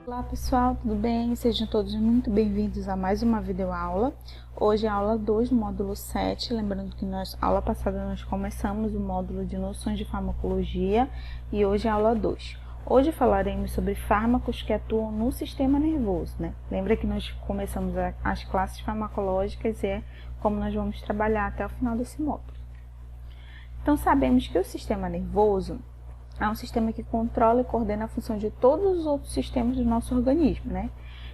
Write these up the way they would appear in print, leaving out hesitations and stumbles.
Olá pessoal, tudo bem? Sejam todos muito bem-vindos a mais uma videoaula. Hoje é a aula 2 do módulo 7, lembrando que na aula passada nós começamos o módulo de noções de farmacologia e hoje é a aula 2. Hoje falaremos sobre fármacos que atuam no sistema nervoso, né? Lembra que nós começamos as classes farmacológicas e é como nós vamos trabalhar até o final desse módulo. Então sabemos que o sistema nervoso é um sistema que controla e coordena a função de todos os outros sistemas do nosso organismo, né?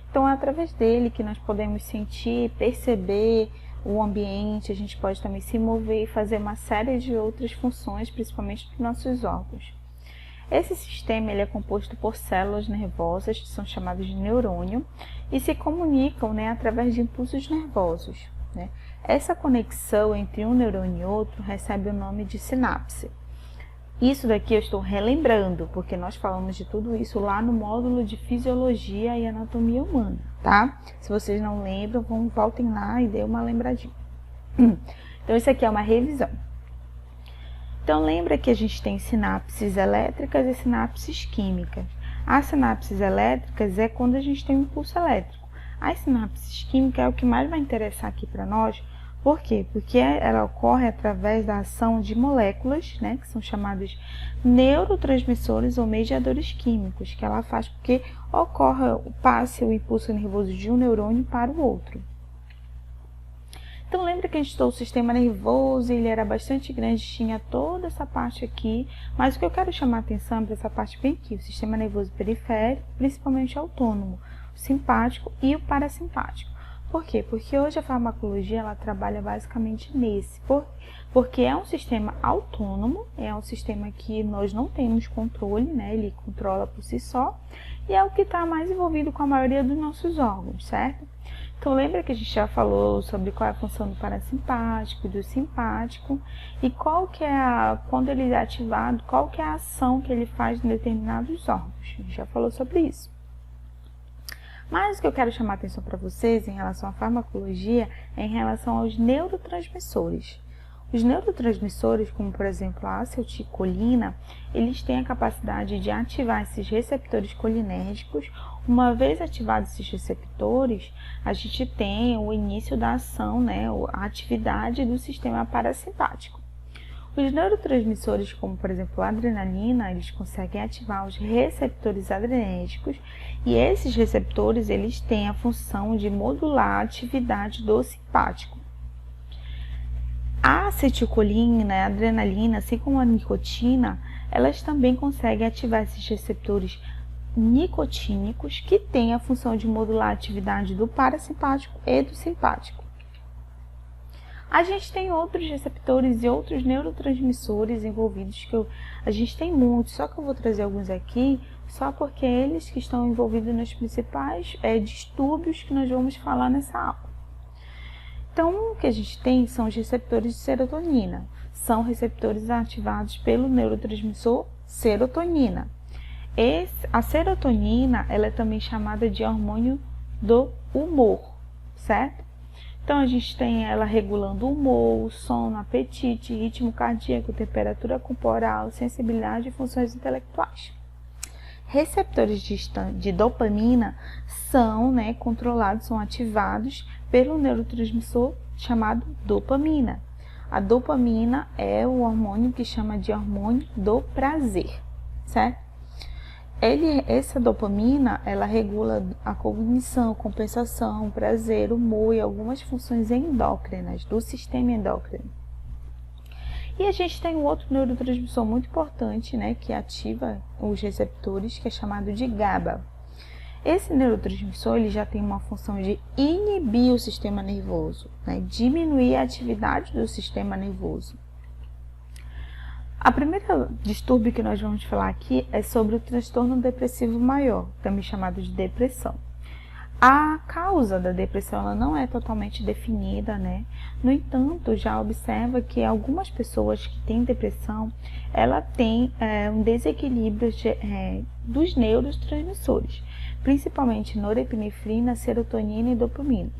Então é através dele que nós podemos sentir, perceber o ambiente, a gente pode também se mover e fazer uma série de outras funções, principalmente dos nossos órgãos. Esse sistema ele é composto por células nervosas, que são chamadas de neurônio, e se comunicam, né, através de impulsos nervosos, né? Essa conexão entre um neurônio e outro recebe o nome de sinapse. Isso daqui eu estou relembrando, porque nós falamos de tudo isso lá no módulo de Fisiologia e Anatomia Humana, tá? Se vocês não lembram, voltem lá e dê uma lembradinha. Então, isso aqui é uma revisão. Então, lembra que a gente tem sinapses elétricas e sinapses químicas. As sinapses elétricas é quando a gente tem um impulso elétrico. As sinapses químicas é o que mais vai interessar aqui para nós. Por quê? Porque ela ocorre através da ação de moléculas, né, que são chamadas neurotransmissores ou mediadores químicos, que ela faz porque passe o impulso nervoso de um neurônio para o outro. Então, lembra que a gente estudou o sistema nervoso, ele era bastante grande, tinha toda essa parte aqui, mas o que eu quero chamar a atenção é para essa parte bem aqui, o sistema nervoso periférico, principalmente autônomo, o simpático e o parasimpático. Por quê? Porque hoje a farmacologia ela trabalha basicamente nesse, porque é um sistema autônomo, é um sistema que nós não temos controle, né? Ele controla por si só, e é o que está mais envolvido com a maioria dos nossos órgãos, certo? Então lembra que a gente já falou sobre qual é a função do parasimpático e do simpático, e qual que é quando ele é ativado, qual que é a ação que ele faz em determinados órgãos. A gente já falou sobre isso. Mas o que eu quero chamar a atenção para vocês em relação à farmacologia é em relação aos neurotransmissores. Os neurotransmissores, como por exemplo a acetilcolina, eles têm a capacidade de ativar esses receptores colinérgicos. Uma vez ativados esses receptores, a gente tem o início da ação, né, a atividade do sistema parasimpático. Os neurotransmissores, como por exemplo a adrenalina, eles conseguem ativar os receptores adrenérgicos e esses receptores eles têm a função de modular a atividade do simpático. A acetilcolina, a adrenalina, assim como a nicotina, elas também conseguem ativar esses receptores nicotínicos que têm a função de modular a atividade do parasimpático e do simpático. A gente tem outros receptores e outros neurotransmissores envolvidos, a gente tem muitos, só que eu vou trazer alguns aqui, só porque é eles que estão envolvidos nos principais distúrbios que nós vamos falar nessa aula. Então, o que a gente tem são os receptores de serotonina, são receptores ativados pelo neurotransmissor serotonina. A serotonina, ela é também chamada de hormônio do humor, certo? Então, a gente tem ela regulando o humor, sono, apetite, ritmo cardíaco, temperatura corporal, sensibilidade e funções intelectuais. Receptores de dopamina são, né, controlados, são ativados pelo neurotransmissor chamado dopamina. A dopamina é o hormônio que chama de hormônio do prazer, certo? Essa dopamina, ela regula a cognição, compensação, prazer, humor e algumas funções endócrinas, do sistema endócrino. E a gente tem um outro neurotransmissor muito importante, né, que ativa os receptores, que é chamado de GABA. Esse neurotransmissor ele já tem uma função de inibir o sistema nervoso, né, diminuir a atividade do sistema nervoso. A primeira distúrbio que nós vamos falar aqui é sobre o transtorno depressivo maior, também chamado de depressão. A causa da depressão ela não é totalmente definida, né? No entanto, já observa que algumas pessoas que têm depressão, ela tem um desequilíbrio dos neurotransmissores, principalmente norepinefrina, serotonina e dopamina.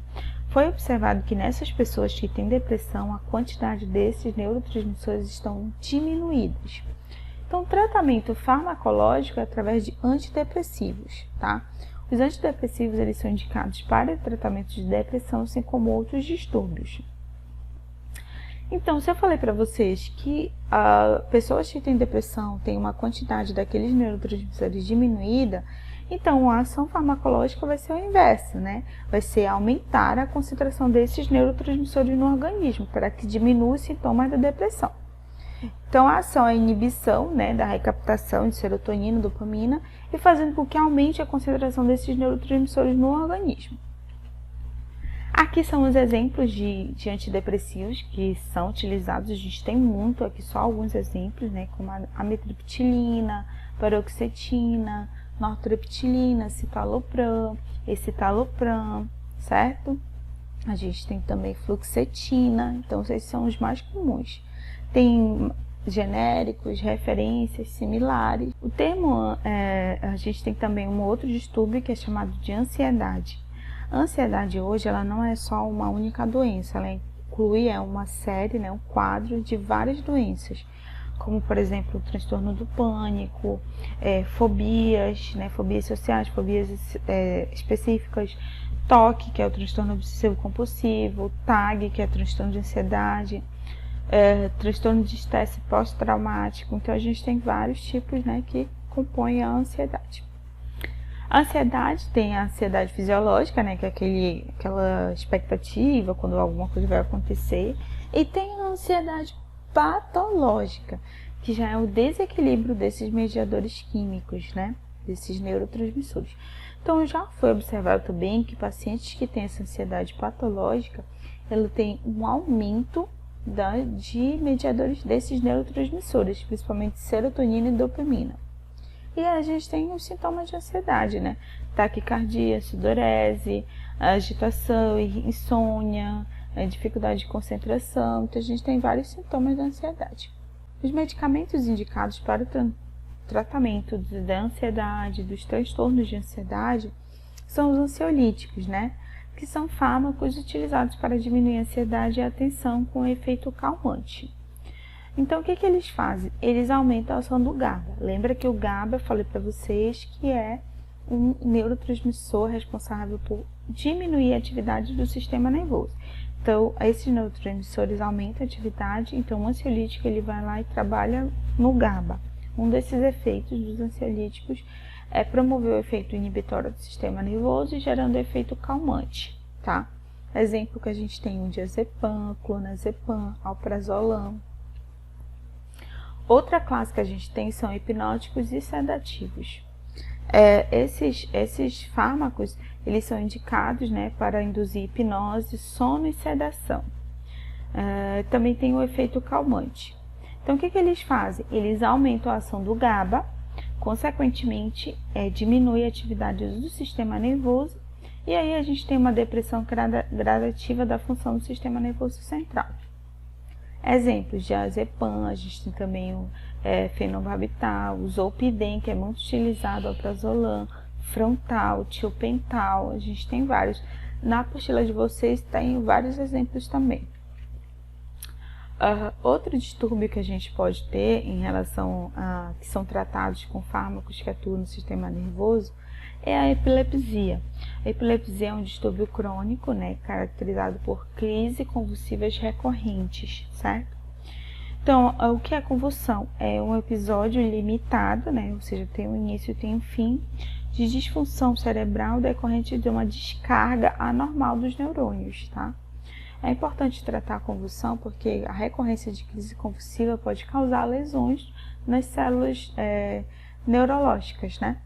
Foi observado que nessas pessoas que têm depressão, a quantidade desses neurotransmissores estão diminuídas. Então, o tratamento farmacológico é através de antidepressivos, tá? Os antidepressivos eles são indicados para tratamento de depressão, assim como outros distúrbios. Então, se eu falei para vocês que pessoas que têm depressão têm uma quantidade daqueles neurotransmissores diminuída, então a ação farmacológica vai ser o inverso, né? Vai ser aumentar a concentração desses neurotransmissores no organismo, para que diminua os sintomas da depressão. Então, a ação é a inibição, né, da recaptação de serotonina e dopamina e fazendo com que aumente a concentração desses neurotransmissores no organismo. Aqui são os exemplos de antidepressivos que são utilizados. A gente tem muito aqui, só alguns exemplos, né, como a amitriptilina, paroxetina, nortriptilina, citalopram, escitalopram, certo? A gente tem também fluoxetina, então esses são os mais comuns. Tem genéricos, referências similares. O termo, a gente tem também um outro distúrbio que é chamado de ansiedade. A ansiedade hoje, ela não é só uma única doença, ela inclui uma série, né, um quadro de várias doenças, como por exemplo o transtorno do pânico, fobias, né, fobias sociais, fobias específicas, TOC, que é o transtorno obsessivo compulsivo, TAG, que é transtorno de ansiedade, transtorno de estresse pós-traumático. Então a gente tem vários tipos, né, que compõem a ansiedade. A ansiedade tem a ansiedade fisiológica, né, que é aquela expectativa quando alguma coisa vai acontecer, e tem a ansiedade patológica, que já é o desequilíbrio desses mediadores químicos, né, desses neurotransmissores. Então já foi observado também que pacientes que têm essa ansiedade patológica, ela tem um aumento de mediadores desses neurotransmissores, principalmente serotonina e dopamina. E a gente tem os sintomas de ansiedade, né? Taquicardia, sudorese, agitação, insônia, dificuldade de concentração. Então a gente tem vários sintomas da ansiedade. Os medicamentos indicados para o tratamento da ansiedade, dos transtornos de ansiedade, são os ansiolíticos, né? Que são fármacos utilizados para diminuir a ansiedade e a tensão com efeito calmante. Então, o que eles fazem? Eles aumentam a ação do GABA. Lembra que o GABA, eu falei para vocês, que é um neurotransmissor responsável por diminuir a atividade do sistema nervoso. Então, esses neurotransmissores aumentam a atividade, então o ansiolítico ele vai lá e trabalha no GABA. Um desses efeitos dos ansiolíticos é promover o efeito inibitório do sistema nervoso e gerando efeito calmante, tá? Exemplo que a gente tem o diazepam, clonazepam, alprazolam. Outra classe que a gente tem são hipnóticos e sedativos. Esses fármacos, eles são indicados, né, para induzir hipnose, sono e sedação. Também tem o efeito calmante. Então, o que eles fazem? Eles aumentam a ação do GABA, consequentemente, diminui a atividade do sistema nervoso, e aí a gente tem uma depressão gradativa da função do sistema nervoso central. Exemplos de azepam, a gente tem também o fenobarbital, o zolpidem, que é muito utilizado, alprazolam, frontal, tiopental, a gente tem vários. Na apostila de vocês tem vários exemplos também. Outro distúrbio que a gente pode ter em relação a que são tratados com fármacos que atuam no sistema nervoso é a epilepsia. A epilepsia é um distúrbio crônico, né, caracterizado por crises convulsivas recorrentes, certo? Então, o que é a convulsão? É um episódio limitado, né, ou seja, tem um início e tem um fim, de disfunção cerebral decorrente de uma descarga anormal dos neurônios, tá? É importante tratar a convulsão porque a recorrência de crise convulsiva pode causar lesões nas células neurológicas, né?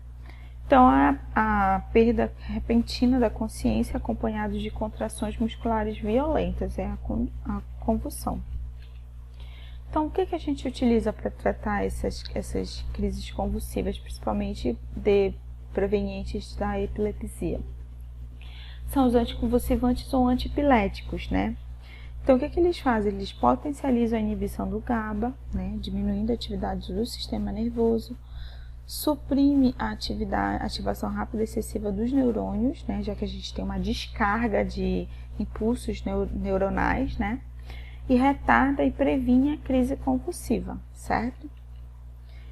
Então, a perda repentina da consciência acompanhada de contrações musculares violentas é a convulsão. Então, o que a gente utiliza para tratar essas crises convulsivas, principalmente provenientes da epilepsia? São os anticonvulsivantes ou antipiléticos, né? Então, o que eles fazem? Eles potencializam a inibição do GABA, né? Diminuindo a atividade do sistema nervoso, suprime a ativação rápida e excessiva dos neurônios, né? Já que a gente tem uma descarga de impulsos neuronais, né? E retarda e previne a crise convulsiva, certo?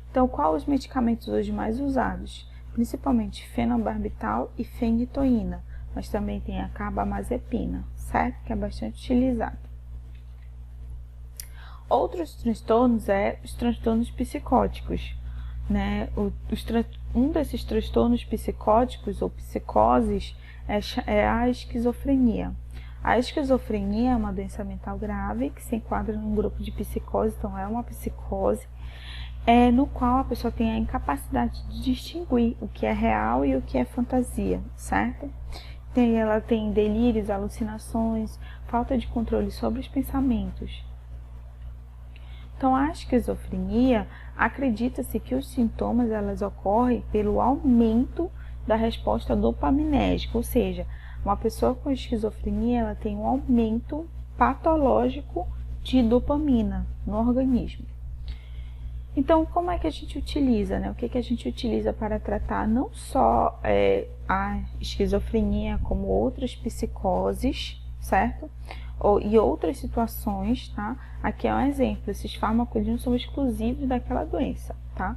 Então, quais os medicamentos hoje mais usados? principalmente fenobarbital e fenitoína, mas também tem a carbamazepina, certo? Que é bastante utilizado. Outros transtornos os transtornos psicóticos, né? Um desses transtornos psicóticos ou psicoses é a esquizofrenia. A esquizofrenia é uma doença mental grave que se enquadra num grupo de psicose, então é uma psicose, no qual a pessoa tem a incapacidade de distinguir o que é real e o que é fantasia, certo? Ela tem delírios, alucinações, falta de controle sobre os pensamentos. Então, a esquizofrenia, acredita-se que os sintomas elas ocorrem pelo aumento da resposta dopaminérgica, ou seja, uma pessoa com esquizofrenia ela tem um aumento patológico de dopamina no organismo. Então, como é que a gente utiliza, né? O que a gente utiliza para tratar não só a esquizofrenia, como outras psicoses, certo? E outras situações, tá? Aqui é um exemplo, esses fármacos não são exclusivos daquela doença, tá?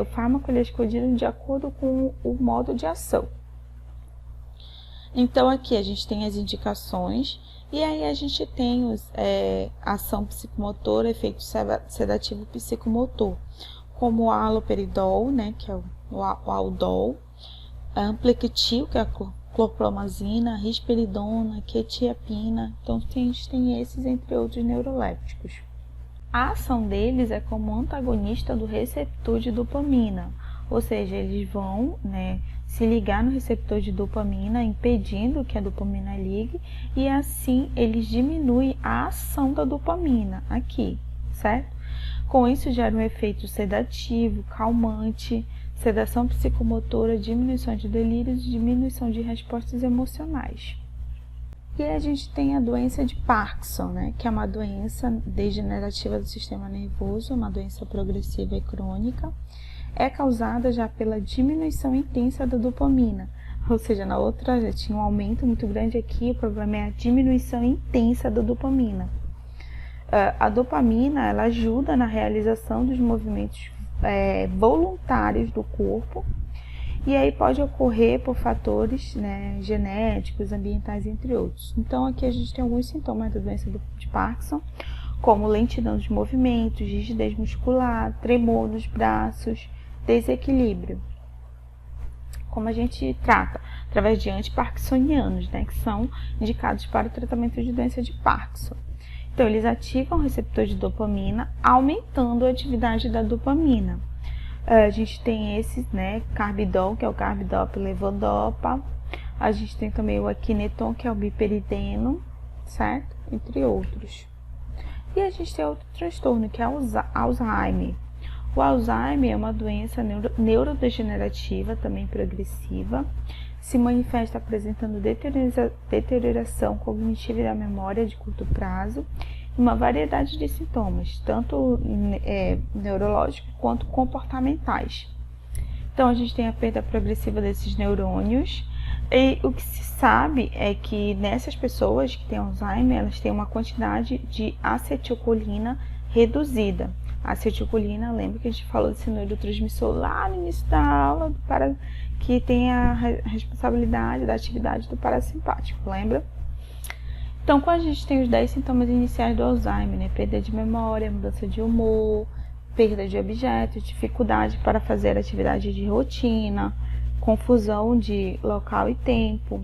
O fármaco ele é escolhido de acordo com o modo de ação. Então, aqui a gente tem as indicações, e aí a gente tem ação psicomotora, efeito sedativo psicomotor, como o haloperidol, né, que é o Aldol, a ampliquetil, que é a clorpromazina, risperidona, quetiapina. Então, a gente tem esses, entre outros neurolépticos. A ação deles é como antagonista do receptor de dopamina, ou seja, eles vão, né, se ligar no receptor de dopamina, impedindo que a dopamina ligue, e assim eles diminuem a ação da dopamina aqui, certo? Com isso gera um efeito sedativo, calmante, sedação psicomotora, diminuição de delírios e diminuição de respostas emocionais. E a gente tem a doença de Parkinson, né, que é uma doença degenerativa do sistema nervoso, uma doença progressiva e crônica. É causada já pela diminuição intensa da dopamina, ou seja, na outra já tinha um aumento muito grande aqui, o problema é a diminuição intensa da dopamina. A dopamina ela ajuda na realização dos movimentos voluntários do corpo, e aí pode ocorrer por fatores, né, genéticos, ambientais, entre outros. Então aqui a gente tem alguns sintomas da doença de Parkinson, como lentidão dos movimentos, rigidez muscular, tremor nos braços, desequilíbrio. Como a gente trata? Através de antiparkinsonianos, né, que são indicados para o tratamento de doença de Parkinson. Então, eles ativam o receptor de dopamina, aumentando a atividade da dopamina. A gente tem esses, né, carbidol, que é o carbidopa e levodopa. A gente tem também o aquineton, que é o biperideno, certo? Entre outros. E a gente tem outro transtorno, que é o Alzheimer. O Alzheimer é uma doença neurodegenerativa, também progressiva, se manifesta apresentando deterioração cognitiva da memória de curto prazo e uma variedade de sintomas, tanto neurológicos quanto comportamentais. Então, a gente tem a perda progressiva desses neurônios, e o que se sabe é que nessas pessoas que têm Alzheimer, elas têm uma quantidade de acetilcolina reduzida. A acetilcolina, lembra que a gente falou desse neurotransmissor lá no início da aula, que tem a responsabilidade da atividade do parasimpático, lembra? Então, quando a gente tem os 10 sintomas iniciais do Alzheimer, né? Perda de memória, mudança de humor, perda de objetos, dificuldade para fazer atividade de rotina, confusão de local e tempo,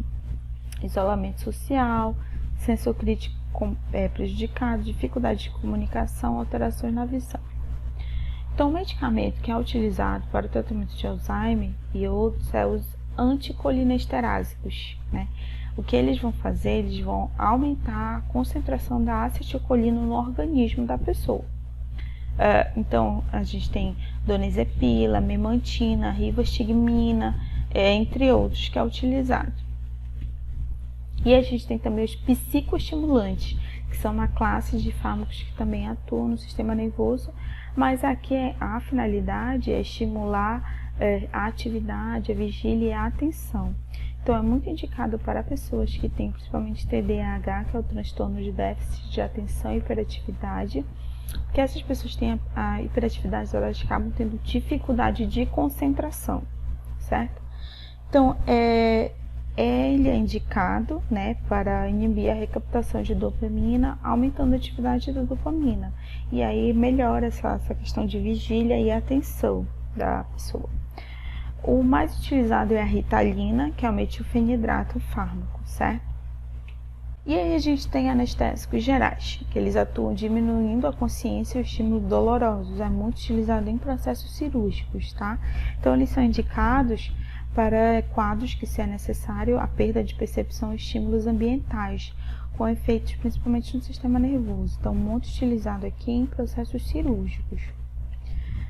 isolamento social, senso crítico prejudicado, dificuldade de comunicação, alterações na visão. Então, o medicamento que é utilizado para o tratamento de Alzheimer e outros é os anticolinesterásicos, né? O que eles vão fazer? Eles vão aumentar a concentração da acetilcolina no organismo da pessoa. Então, a gente tem donezepila, memantina, rivastigmina, entre outros, que é utilizado. E a gente tem também os psicoestimulantes, que são uma classe de fármacos que também atuam no sistema nervoso, mas aqui a finalidade é estimular a atividade, a vigília e a atenção. Então, é muito indicado para pessoas que têm principalmente TDAH, que é o transtorno de déficit de atenção e hiperatividade, porque essas pessoas têm a hiperatividade, elas acabam tendo dificuldade de concentração, certo? Então, ele é indicado, né, para inibir a recaptação de dopamina, aumentando a atividade da dopamina. E aí melhora essa questão de vigília e atenção da pessoa. O mais utilizado é a Ritalina, que é o metilfenidato fármaco, certo? E aí a gente tem anestésicos gerais, que eles atuam diminuindo a consciência e o estímulo dolorosos. É muito utilizado em processos cirúrgicos, tá? Então, eles são indicados para quadros que, se é necessário, a perda de percepção e estímulos ambientais, com efeitos principalmente no sistema nervoso. Então, muito utilizado aqui em processos cirúrgicos.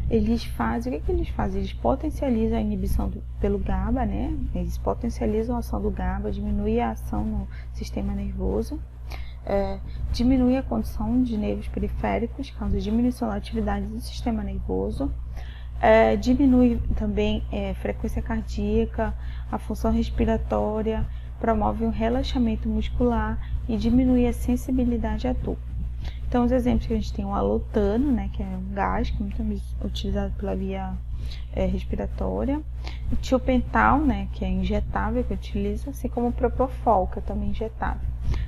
Eles fazem, o que eles fazem? Eles potencializam a inibição pelo GABA, né? Eles potencializam a ação do GABA, diminuem a ação no sistema nervoso, diminui a condição de nervos periféricos, causa diminuição da atividade do sistema nervoso, diminui também a frequência cardíaca, a função respiratória, promove um relaxamento muscular e diminui a sensibilidade à dor. Então, os exemplos que a gente tem o alotano, né, que é um gás que é muito utilizado pela via respiratória, o tiopental, né, que é injetável, que utiliza, assim como o propofol, que é também injetável.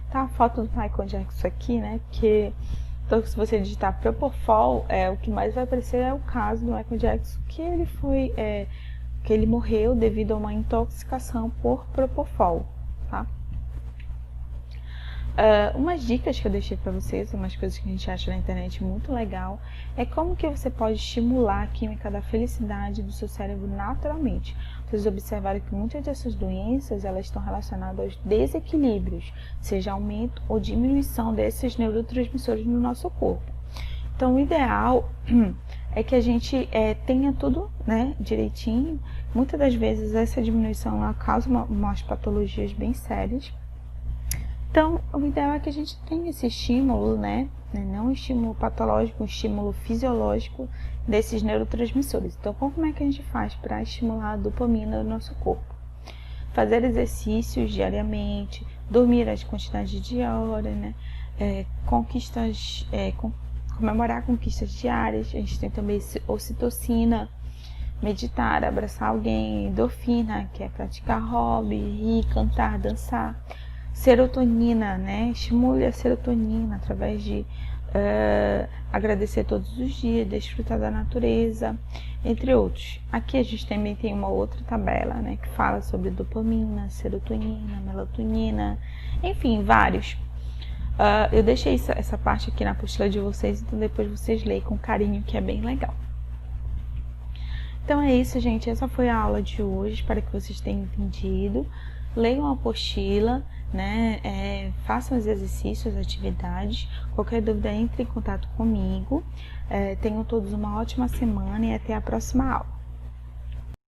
Tá a foto do Michael Jackson aqui, né, porque então, se você digitar propofol, o que mais vai aparecer é o caso do Michael Jackson, que ele morreu devido a uma intoxicação por propofol, tá? Umas dicas que eu deixei para vocês, umas coisas que a gente acha na internet muito legal, é como que você pode estimular a química da felicidade do seu cérebro naturalmente. Vocês observaram que muitas dessas doenças, elas estão relacionadas aos desequilíbrios, seja aumento ou diminuição desses neurotransmissores no nosso corpo. Então, o ideal é que a gente tenha tudo, né, direitinho. Muitas das vezes essa diminuição ela causa umas patologias bem sérias. Então, o ideal é que a gente tenha esse estímulo, né? Não um estímulo patológico, um estímulo fisiológico desses neurotransmissores. Então, como é que a gente faz para estimular a dopamina do nosso corpo? Fazer exercícios diariamente, dormir as quantidades de horas, né? Comemorar conquistas diárias. A gente tem também ocitocina, meditar, abraçar alguém, endorfina, que é praticar hobby, rir, cantar, dançar. Serotonina, né? Estimule a serotonina através de agradecer todos os dias, desfrutar da natureza, entre outros. Aqui a gente também tem uma outra tabela, né, que fala sobre dopamina, serotonina, melatonina, enfim, vários. Eu deixei essa parte aqui na apostila de vocês, então depois vocês leem com carinho, que é bem legal. Então é isso, gente. Essa foi a aula de hoje. Espero que vocês tenham entendido. Leiam a apostila, né? Façam os exercícios, as atividades. Qualquer dúvida, entre em contato comigo. Tenham todos uma ótima semana e até a próxima aula.